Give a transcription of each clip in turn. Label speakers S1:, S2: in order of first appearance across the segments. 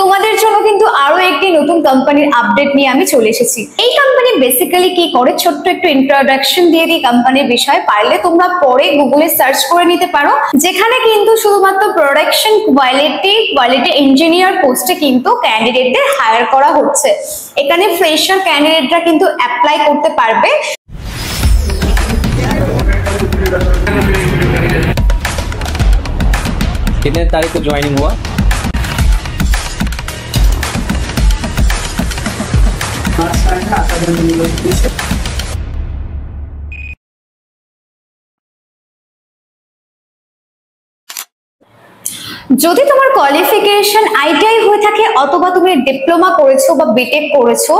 S1: তোমাদের জন্য কিন্তু আরো একটি নতুন কোম্পানির আপডেট নিয়ে আমি চলে এসেছি। এই কোম্পানি বেসিক্যালি কি করে ছোট্ট একটু ইন্ট্রোডাকশন দিয়ে দিই কোম্পানির বিষয়ে, পারলে তোমরা পরে গুগলে সার্চ করে নিতে পারো। যেখানে কিন্তু শুধুমাত্র প্রোডাকশন কোয়ালিটি ইঞ্জিনিয়ার পোস্টে কিন্তু ক্যান্ডিডেটদের হায়ার করা হচ্ছে। এখানে ফ্রেশার ক্যান্ডিডেটরা কিন্তু অ্যাপ্লাই করতে পারবে।
S2: कितने तारीख को ज्वाइनिंग हुआ?
S1: যদি তোমার কোয়ালিফিকেশন আইটিআই হয়ে থাকে অথবা তুমি ডিপ্লোমা করেছো বা বিটেক করেছো,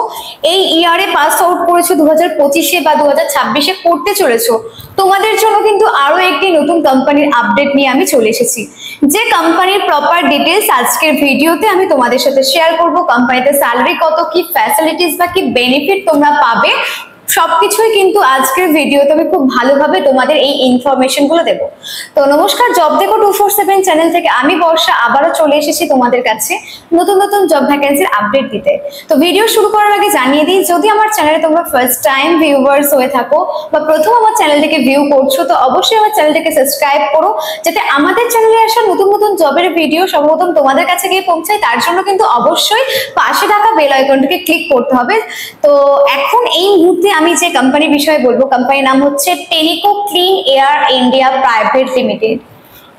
S1: এই ইয়ারে পাস আউট করেছো 2025-এ বা 2026-এ করতে চলেছো, তোমাদের জন্য কিন্তু আরো একটি নতুন কোম্পানির আপডেট নিয়ে আমি চলে এসেছি। যে কোম্পানির প্রপার ডিটেলস আজকের ভিডিওতে আমি তোমাদের সাথে শেয়ার করব। কোম্পানিতে স্যালারি কত, কি ফ্যাসিলিটিস বা কি বেনিফিট তোমরা পাবে, সবকিছুই কিন্তু আজকের ভিডিওতে আমি খুব ভালোভাবে তোমাদের এই ইনফরমেশন গুলো দেবো। তো নমস্কার, জব দেখো 247 চ্যানেল থেকে আমি বর্ষা আবারও চলে এসেছি তোমাদের কাছে নতুন নতুন জব ভ্যাকেন্সির আপডেট দিতে। তো ভিডিও শুরু করার আগে জানিয়ে দিই, যদি আমার চ্যানেলে তোমরা ফার্স্ট টাইম ভিউয়ার্স হয়ে থাকো বা প্রথম আমার চ্যানেলটিকে ভিউ করছো, তো অবশ্যই আমার চ্যানেলটিকে সাবস্ক্রাইব করো, যাতে আমাদের চ্যানেলে আসা নতুন নতুন জবের ভিডিও সর্বপ্রথম তোমাদের কাছে গিয়ে পৌঁছায়। তার জন্য কিন্তু অবশ্যই পাশে থাকা বেল আইকনটিকে ক্লিক করতে হবে। তো এখন এই মুহূর্তে আমি যে কোম্পানির বিষয়ে বলবো, কোম্পানির নাম হচ্ছে টেনিকো clean air India private limited.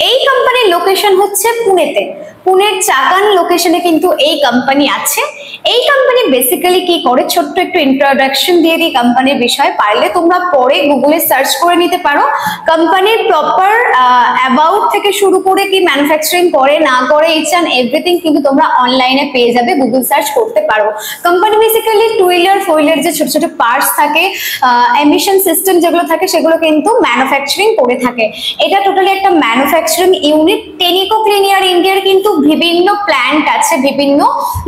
S1: এই কোম্পানির লোকেশন হচ্ছে পুনেতে, পুনের চাকান লোকেশনে কিন্তু এই কোম্পানি আছে। এই কোম্পানি বেসিক্যালি কি করে, ছোট্ট একটু ইন্ট্রোডাকশন দিয়ে দিই কোম্পানির বিষয়ে, পারলে তোমরা পরে গুগলে সার্চ করে নিতে পারো। কোম্পানির প্রপার অ্যাবাউট থেকে শুরু করে কি ম্যানুফ্যাকচারিং করে না করে ইচ অ্যান্ড এভরিথিং কিন্তু তোমরা অনলাইনে পেয়ে যাবে, গুগল সার্চ করতে পারো। Company basically two wheeler four wheeler যে ছোট ছোট পার্টস থাকে, এমিশন সিস্টেম যেগুলো থাকে, সেগুলো কিন্তু ম্যানুফ্যাকচারিং করে থাকে। এটা টোটালি একটা ম্যানুফ্যাকচারিং ইউনিট। টেনিকো ক্লিন এয়ার ইন্ডিয়ার কিন্তু বিভিন্ন প্ল্যান্ট আছে বিভিন্ন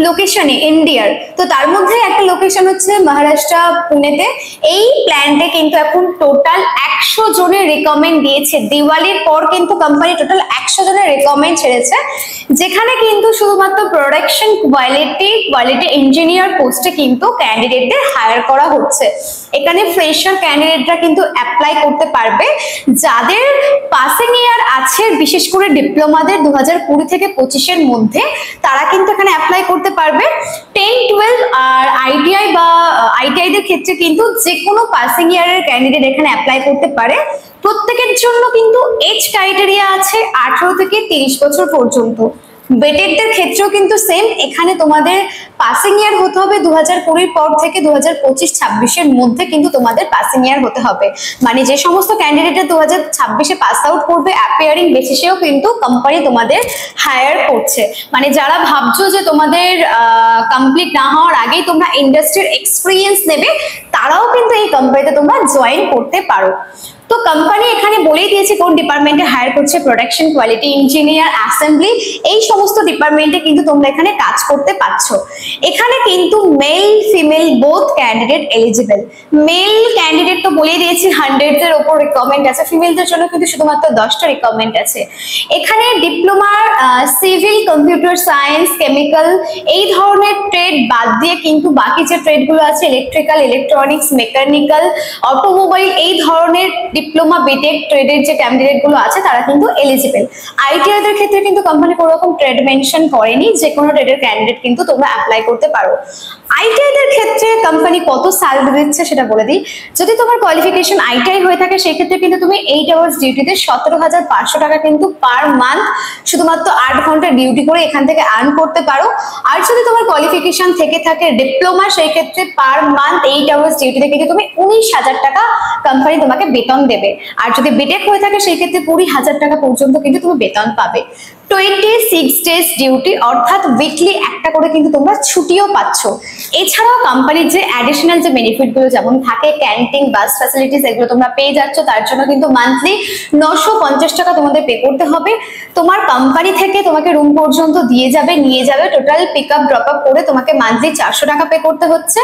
S1: লোকেশনে ইন্ডিয়ার। তো তার মধ্যে একটা লোকেশন হচ্ছে মহারাষ্ট্র পুনেতে। এই প্ল্যান্টে কিন্তু এখন টোটাল 100 জনের রিকমেন্ড দিয়েছে। দিওয়ালির পর কিন্তু কোম্পানি টোটাল 100 জনের রিকমেন্ড ছেড়েছে, যেখানে কিন্তু শুধুমাত্র প্রোডাকশন কোয়ালিটি ইঞ্জিনিয়ার পোস্টে কিন্তু ক্যান্ডিডেটদের হায়ার করা হচ্ছে। এখানে ফ্রেশার ক্যান্ডিডেটরা কিন্তু অ্যাপ্লাই করতে পারবে। যাদের পাসিং ইয়ার আছে, বিশেষ করে ডিপ্লোমাদের 2020 থেকে 25-এর মধ্যে, তারা কিন্তু এখানে অ্যাপ্লাই করতে পারবে। 10, 12 আর আইটিআই দের ক্ষেত্রে কিন্তু যে কোনো পাসিং ইয়ারের ক্যান্ডিডেট এখানে অ্যাপ্লাই করতে পারে। প্রত্যেকের জন্য কিন্তু এজ ক্রাইটেরিয়া আছে 18 থেকে 30 বছর পর্যন্ত। বেটেকদের ক্ষেত্রেও কিন্তু সেম, এখানে তোমাদের পাসিং ইয়ার হতে হবে 2020 পর থেকে 2025-26-এর মধ্যে কিন্তু তোমাদের পাসিং ইয়ার হতে হবে। মানে যে সমস্ত ক্যান্ডিডেটরা 2026-এ পাস আউট করবে, অ্যাপিয়ারিং বেসিসেও কিন্তু কোম্পানি তোমাদের হায়ার করছে। মানে যারা ভাবছো যে তোমাদের কমপ্লিট না হওয়ার আগেই তোমরা ইন্ডাস্ট্রির এক্সপিরিয়েন্স নেবে, তারাও কিন্তু এই কোম্পানিতে তোমরা জয়েন করতে পারো। তো কোম্পানি এখানে বলেই দিয়েছে কোন ডিপার্টমেন্টে হায়ার করছে, প্রোডাকশন কোয়ালিটি ইঞ্জিনিয়ার, অ্যাসেম্বলি, এই সমস্ত ডিপার্টমেন্টে কিন্তু তোমরা এখানে কাজ করতে পারছো। এখানে কিন্তু male female both candidate eligible. Male candidate তো বলেই দিয়েছি 100 এর উপর রিকমেন্ড আছে, ফিমেলদের জন্য কিন্তু শুধুমাত্র 10টা রিকমেন্ড আছে। এখানে ডিপ্লোমার সিভিল, কম্পিউটার সায়েন্স, কেমিক্যাল এই ধরনের ট্রেড বাদ দিয়ে কিন্তু বাকি যে ট্রেডগুলো আছে, ইলেকট্রিক্যাল, ইলেকট্রনিক্স, মেকানিক্যাল, অটোমোবাইল, এই ধরনের ডিপ্লোমা বিটেক ট্রেডের যে ক্যান্ডিডেট গুলো আছে তারা কিন্তু এলিজিবল। আইটিআই দের ক্ষেত্রে কিন্তু কোম্পানি কোনো রকম ট্রেড মেনশন করেনি, যে কোনো ট্রেডের ক্যান্ডিডেট কিন্তু তোমরা অ্যাপ্লাই করতে পারো। আইটিআই দের ক্ষেত্রে কোম্পানি কত স্যালারি দিচ্ছে সেটা বলে দিই। যদি তোমার কোয়ালিফিকেশন আইটিআই হয়ে থাকে, সেই ক্ষেত্রে কিন্তু তুমি 8 আওয়ার্স ডিউটিতে 17,500 টাকা কিন্তু পার মান্থ শুধুমাত্র 8 ঘন্টা ডিউটি করে এখান থেকে আর্ন করতে পারো। আর যদি তোমার কোয়ালিফিকেশন থেকে থাকে ডিপ্লোমা, সেই ক্ষেত্রে পার মান্থ 8 আওয়ার্স ডিউটিতে কিন্তু তুমি 19,000 টাকা কোম্পানি তোমাকে বেতন দেবে। আর যদি বিটেক হয়ে থাকে, সেই ক্ষেত্রে 20,000 টাকা পর্যন্ত কিন্তু তুমি বেতন পাবে। 26 ডেজ ডিউটি, অর্থাৎ উইকলি একটা করে কিন্তু তোমরা ছুটিও পাচ্ছ। এছাড়াও কোম্পানির যে অ্যাডিশনাল যে বেনিফিট গুলো যেমন থাকে, ক্যান্টিন, বাস ফ্যাসিলিটিস, এগুলো তোমরা পেয়ে যাচ্ছ। তার জন্য কিন্তু মান্থলি 950 টাকা তোমাদের পে করতে হবে। তোমার কোম্পানি থেকে তোমাকে রুম পর্যন্ত নিয়ে যাবে, total pick up drop up করে তোমাকে মান্থলি 400 টাকা পে করতে হচ্ছে।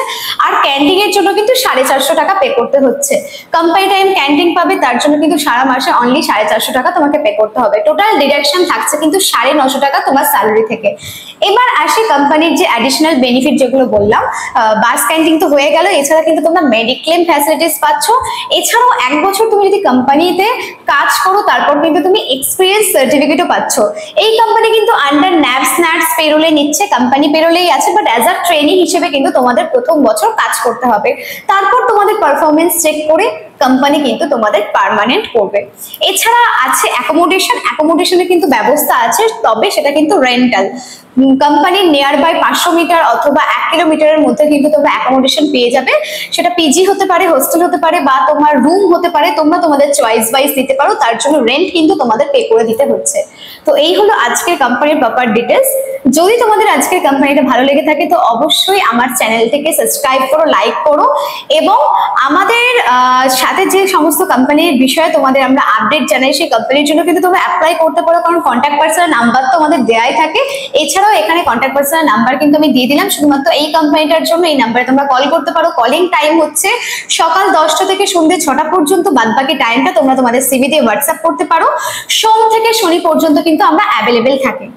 S1: আর ক্যান্টিন এর জন্য কিন্তু 450 টাকা পে করতে হচ্ছে। কোম্পানি টাইম ক্যান্টিন পাবে, তার জন্য কিন্তু সারা মাসে অনলি 450 টাকা তোমাকে পে করতে হবে। টোটাল ডিডাকশন থাকছে কিন্তু 950 টাকা তোমার স্যালারি থেকে। এবার আসি কোম্পানির যে অ্যাডিশনাল বেনিফিট যেগুলো বললাম, বাস ক্যান্টিন তো হয়ে গেল, এছাড়া কিন্তু তোমরা মেডিক্লেম ফ্যাসিলিটিস পাচ্ছ। এছাড়াও 1 বছর তুমি যদি কোম্পানিতে কাজ করো তারপর কিন্তু তুমি এক্সপিরিয়েন্স সার্টিফিকেটও পাচ্ছ। এই কোম্পানি কিন্তু আন্ডার ন্যাপস ন্যাটস পেরোলে নিচ্ছে, কোম্পানি পেরোলেই আছে, বাট অ্যাজ আ ট্রেনি হিসেবে কিন্তু তোমাদের প্রথম বছর কাজ করতে হবে। তারপর তোমাদের পারফরমেন্স চেক করে কোম্পানি কিন্তু তোমাদের পার্মানেন্ট করবে। এছাড়া আছে অ্যাকোমোডেশনের কিন্তু ব্যবস্থা আছে, তবে সেটা কিন্তু রেন্টাল। কোম্পানির নিয়ার বাই 500 মিটার অথবা 1 কিলোমিটারের মধ্যে কিন্তু তোমরা অ্যাকোমোডেশন পেয়ে যাবে। সেটা পিজি হতে পারে, হোস্টেল হতে পারে, বা তোমার রুম হতে পারে, তোমরা তোমাদের চয়েস ওয়াইজ দিতে পারো, তার জন্য রেন্ট কিন্তু তোমাদের পে করে দিতে হচ্ছে। তো এই হলো আজকের কোম্পানির প্রপার ডিটেলস। যদি তোমাদের আজকের কোম্পানিটা ভালো লেগে থাকে তো অবশ্যই আমার চ্যানেলটিকে সাবস্ক্রাইব করো, লাইক করো, এবং আমাদের সাথে যে সমস্ত কোম্পানির বিষয়ে তোমাদের আমরা আপডেট জানাই সেই কোম্পানির জন্য কিন্তু তোমরা অ্যাপ্লাই করতে পারো, কারণ কন্ট্যাক্ট পার্সনের নাম্বার তো আমাদের দেয়াই থাকে। এছাড়াও এখানে কন্ট্যাক্ট পার্সনের নাম্বার কিন্তু আমি দিয়ে দিলাম শুধুমাত্র এই কোম্পানিটার জন্য। এই নাম্বারে তোমরা কল করতে পারো। কলিং টাইম হচ্ছে সকাল 10টা থেকে সন্ধ্যে 6টা পর্যন্ত, বাদবাকি টাইমটা তোমরা তোমাদের সিভি দিয়ে হোয়াটসঅ্যাপ করতে পারো। সোম থেকে শনি পর্যন্ত কিন্তু আমরা অ্যাভেলেবেল থাকি।